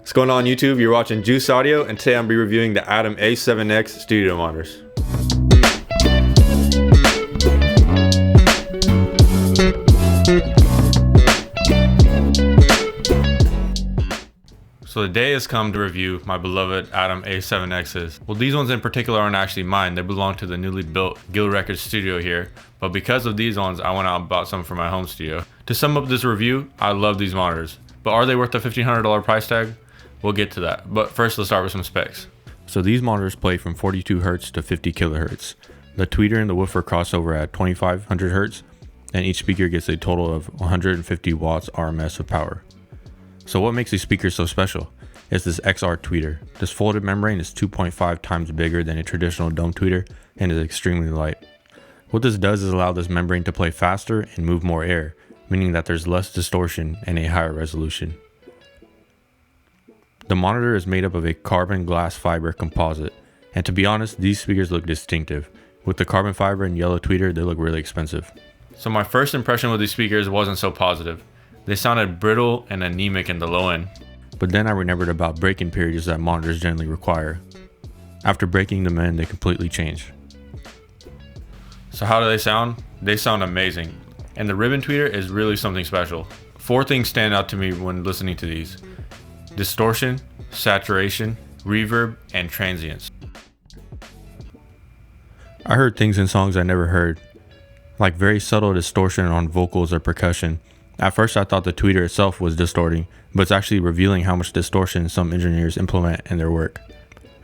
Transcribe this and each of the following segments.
What's going on YouTube? You're watching Juice Audio, and today I'm be reviewing the Atom A7X studio monitors. So the day has come to review my beloved Atom A7Xs. Well, these ones in particular aren't actually mine. They belong to the newly built Guild Records studio here. But because of these ones, I went out and bought some for my home studio. To sum up this review, I love these monitors. But are they worth the $1,500 price tag? We'll get to that. But first, let's start with some specs. So these monitors play from 42 Hz to 50 kHz. The tweeter and the woofer cross over at 2500 Hz, and each speaker gets a total of 150 watts RMS of power. So what makes these speakers so special is this XR tweeter. This folded membrane is 2.5 times bigger than a traditional dome tweeter and is extremely light. What this does is allow this membrane to play faster and move more air, meaning that there's less distortion and a higher resolution. The monitor is made up of a carbon glass fiber composite, and to be honest, these speakers look distinctive. With the carbon fiber and yellow tweeter, they look really expensive. So my first impression with these speakers wasn't so positive. They sounded brittle and anemic in the low end. But then I remembered about break-in periods that monitors generally require. After breaking them in, they completely change. So how do they sound? They sound amazing. And the ribbon tweeter is really something special. 4 things stand out to me when listening to these: distortion, saturation, reverb, and transients. I heard things in songs I never heard, like very subtle distortion on vocals or percussion. At first I thought the tweeter itself was distorting, but it's actually revealing how much distortion some engineers implement in their work.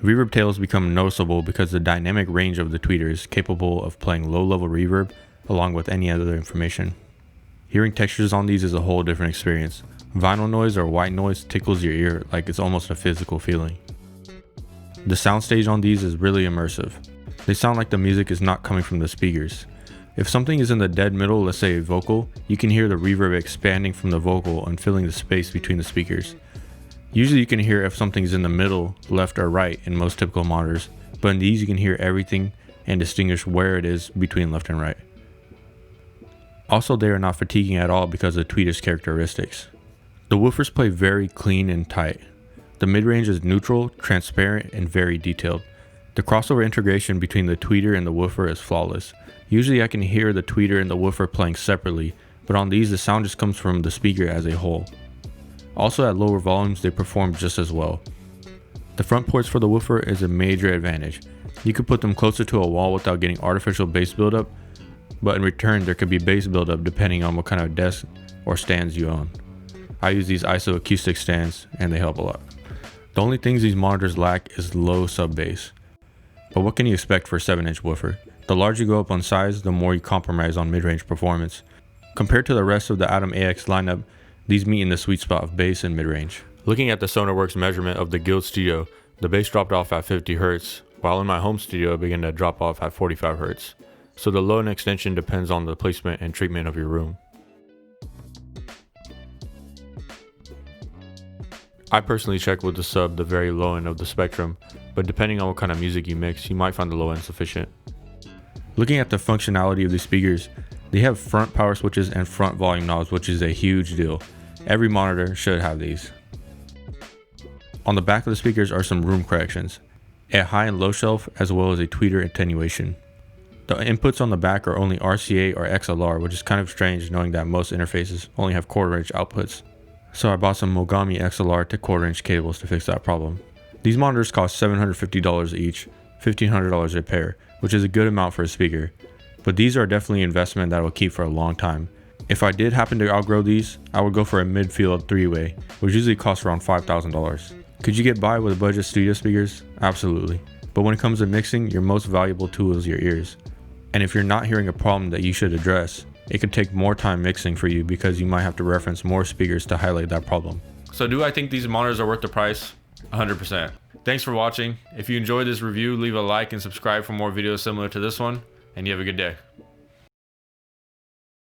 Reverb tails become noticeable because the dynamic range of the tweeter is capable of playing low-level reverb along with any other information. Hearing textures on these is a whole different experience. Vinyl noise or white noise tickles your ear like it's almost a physical feeling. The soundstage on these is really immersive. They sound like the music is not coming from the speakers. If something is in the dead middle, let's say a vocal, you can hear the reverb expanding from the vocal and filling the space between the speakers. Usually you can hear if something's in the middle, left or right in most typical monitors, but in these you can hear everything and distinguish where it is between left and right. Also, they are not fatiguing at all because of the tweeter's characteristics. The woofers play very clean and tight. The mid-range is neutral, transparent, and very detailed. The crossover integration between the tweeter and the woofer is flawless. Usually I can hear the tweeter and the woofer playing separately, but on these the sound just comes from the speaker as a whole. Also at lower volumes they perform just as well. The front ports for the woofer is a major advantage. You could put them closer to a wall without getting artificial bass buildup, but in return there could be bass buildup depending on what kind of desk or stands you own. I use these ISO acoustic stands and they help a lot. The only things these monitors lack is low sub bass. But what can you expect for a 7-inch woofer? The larger you go up on size, the more you compromise on mid-range performance. Compared to the rest of the Atom AX lineup, these meet in the sweet spot of bass and mid-range. Looking at the SonarWorks measurement of the Guild Studio, the bass dropped off at 50 Hz, while in my home studio it began to drop off at 45 Hz. So the low end extension depends on the placement and treatment of your room. I personally check with the sub the very low end of the spectrum, but depending on what kind of music you mix, you might find the low end sufficient. Looking at the functionality of these speakers, they have front power switches and front volume knobs, which is a huge deal. Every monitor should have these. On the back of the speakers are some room corrections, a high and low shelf, as well as a tweeter attenuation. The inputs on the back are only RCA or XLR, which is kind of strange knowing that most interfaces only have quarter-inch outputs. So I bought some Mogami XLR to quarter-inch cables to fix that problem. These monitors cost $750 each, $1,500 a pair, which is a good amount for a speaker. But these are definitely an investment that I will keep for a long time. If I did happen to outgrow these, I would go for a mid-field 3-way, which usually costs around $5,000. Could you get by with budget studio speakers? Absolutely. But when it comes to mixing, your most valuable tool is your ears. And if you're not hearing a problem that you should address, it could take more time mixing for you because you might have to reference more speakers to highlight that problem. So do I think these monitors are worth the price? 100%. Thanks for watching. If you enjoyed this review, leave a like and subscribe for more videos similar to this one, and you have a good day.